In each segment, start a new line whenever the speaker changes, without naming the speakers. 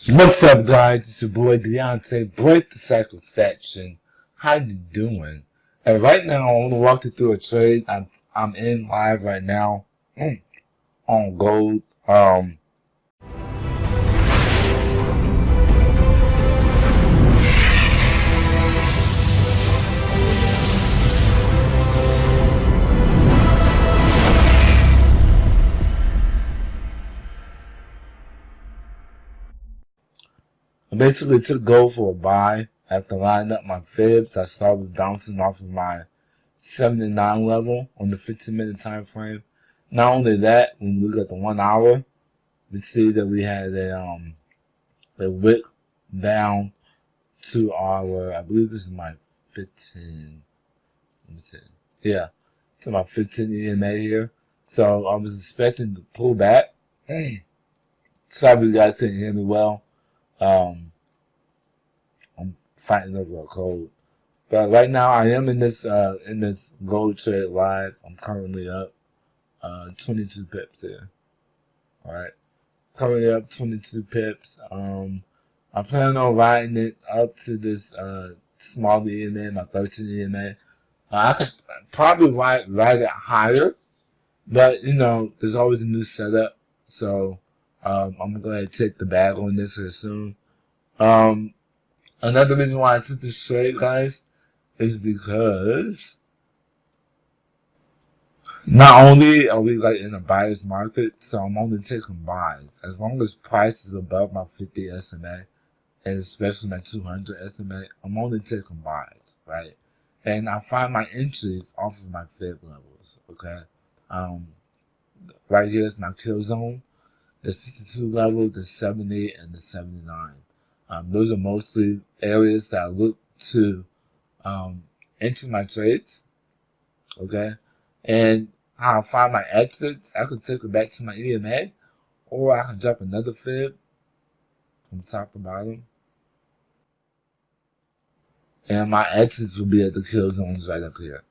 What's up, guys? It's your boy DeAnte, the Section. How you doing? And right now, I want to walk you through a trade. I'm in live right now on gold. I basically took gold for a buy after lining up my fibs. I started bouncing off of my 79 level on the 15-minute time frame. Not only that, when we look at the 1 hour, we see that we had a wick down to our, I believe this is my 15. Let me see. Yeah, to my 15 EMA here. So I was expecting to pull back. Sorry you guys couldn't hear me well. I'm fighting over a cold. But right now I am in this gold trade live. I'm currently up 22 pips here. Alright. Currently up 22 pips. I plan on riding it up to this small EMA, my 13 EMA. I could probably ride it higher, but you know, there's always a new setup. So I'm gonna go ahead and take the bag on this here soon. Another reason why I took this trade, guys, is because not only are we like in a buyer's market, so I'm only taking buys. As long as price is above my 50 SMA, and especially my 200 SMA, I'm only taking buys, right? And I find my entries off of my fib levels, okay? Right here is my kill zone, the 62 level, the 70, and the 79. Those are mostly areas that I look to enter my trades, okay? And how I find my exits, I could take it back to my EMA, or I can drop another fib from top to bottom. And my exits will be at the kill zones right up here.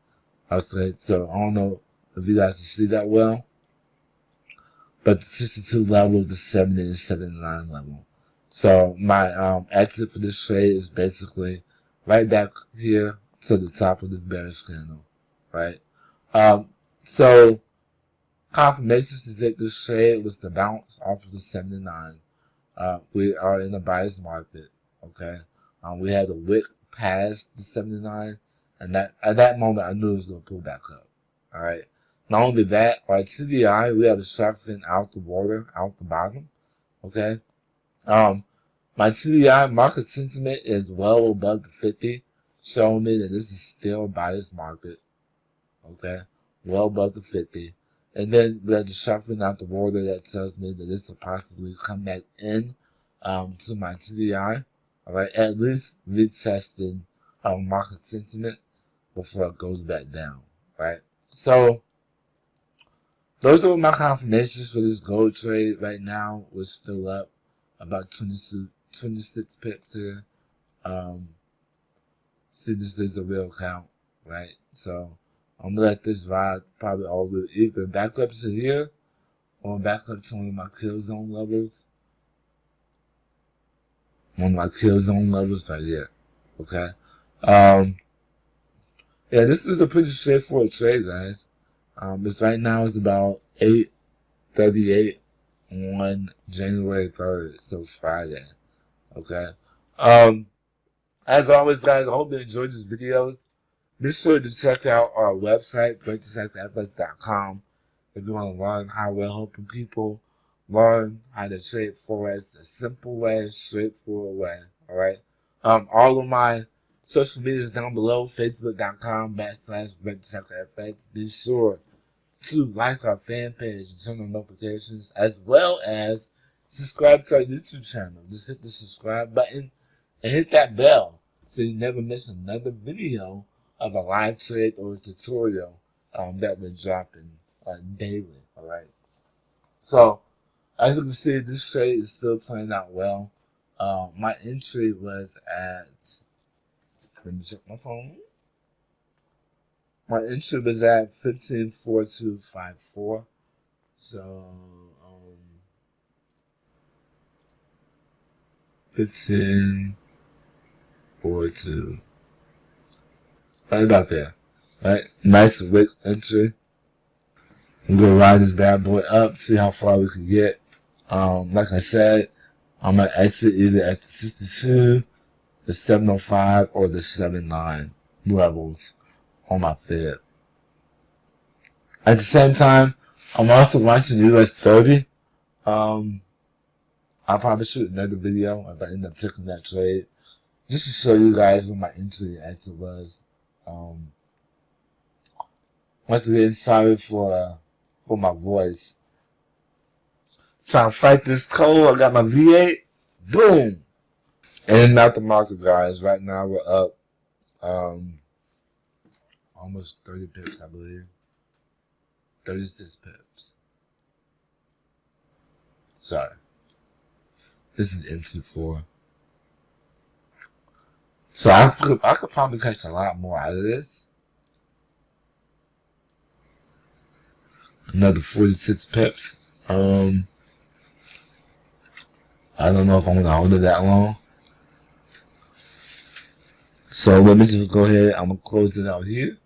Okay, so I don't know if you guys can see that well, but the 62 level, the 70, and 79 level. So my exit for this trade is basically right back here to the top of this bearish candle, right? So confirmations to take this trade was the bounce off of the 79. We are in a buyer's market, okay? We had a wick past the 79, and that at that moment I knew it was going to pull back up, all right? Not only that, our TDI, we have a sharp fin out the water, out the bottom, okay? My TDI market sentiment is well above the 50, showing me that this is still a buyer's market, okay? Well above the 50. And then we have the sharp fin out the water that tells me that this will possibly come back in to my TDI, all right? At least retesting market sentiment before it goes back down, right? So those are my confirmations for this gold trade. Right now, we're still up about 26 pips here. See, this is a real count, right? So I'm gonna let this ride probably all the way either back up to here or back up to one of my kill zone levels. One of my kill zone levels right here. Okay. Yeah, this is a pretty straightforward trade, guys. It's right now it's about 8:38 on January 3rd, so it's Friday. Okay. As always, guys, I hope you enjoyed this videos. Be sure to check out our website, BYOBFX.com, if you want to learn how we're helping people learn how to trade Forex a simple way, straightforward way. All right. All of my social media is down below, Facebook.com/BYOBFX. Be sure to like our fan page and turn on notifications, as well as subscribe to our YouTube channel. Just hit the subscribe button and hit that bell so you never miss another video of a live trade or a tutorial that we're dropping daily. All right. So as you can see, this trade is still playing out well. My entry was at, let me check my phone. My entry was at 15.4254. So 15.42. Right about there. Right? Nice wick entry. I'm gonna ride this bad boy up, see how far we can get. Like I said, I'm gonna exit either at the 62, the 705, or the 79 levels on my fib. At the same time, I'm also watching US 30. I'll probably shoot another video if I end up taking that trade, just to show you guys what my entry and exit was. Once again, sorry for my voice. Trying to fight this cold. I got my V8. Boom! And out the market, guys. Right now we're up almost 30 pips, I believe. 36 pips. Sorry. This is M24. So I could probably catch a lot more out of this. Another 46 pips. I don't know if I'm gonna hold it that long. So let me just go ahead. I'm gonna close it out here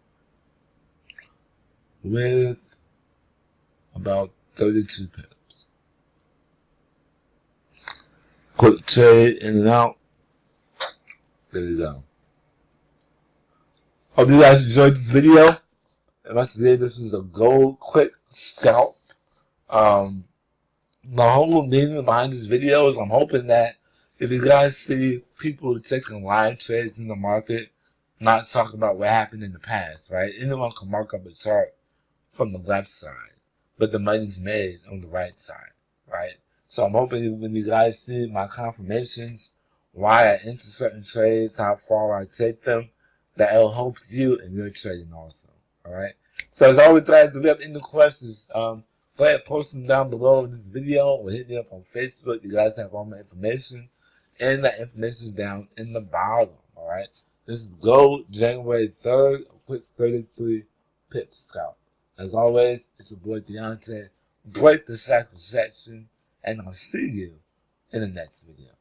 with about 32 pips. Quick trade in and out. There you go. Hope you guys enjoyed this video. And like today, this is a gold quick scalp. The whole meaning behind this video is I'm hoping that if you guys see people taking live trades in the market, not talking about what happened in the past, right? Anyone can mark up a chart from the left side, but the money's made on the right side, right? So I'm hoping when you guys see my confirmations, why I enter certain trades, how far I take them, that it'll help you in your trading also, alright? So as always, guys, if you have any questions, go ahead, post them down below in this video or hit me up on Facebook. You guys have all my information, and that information is down in the bottom, alright? This is Gold January 3rd, a quick 33 Pip Scalp. As always, it's your boy DeAnte. Break the Section, and I'll see you in the next video.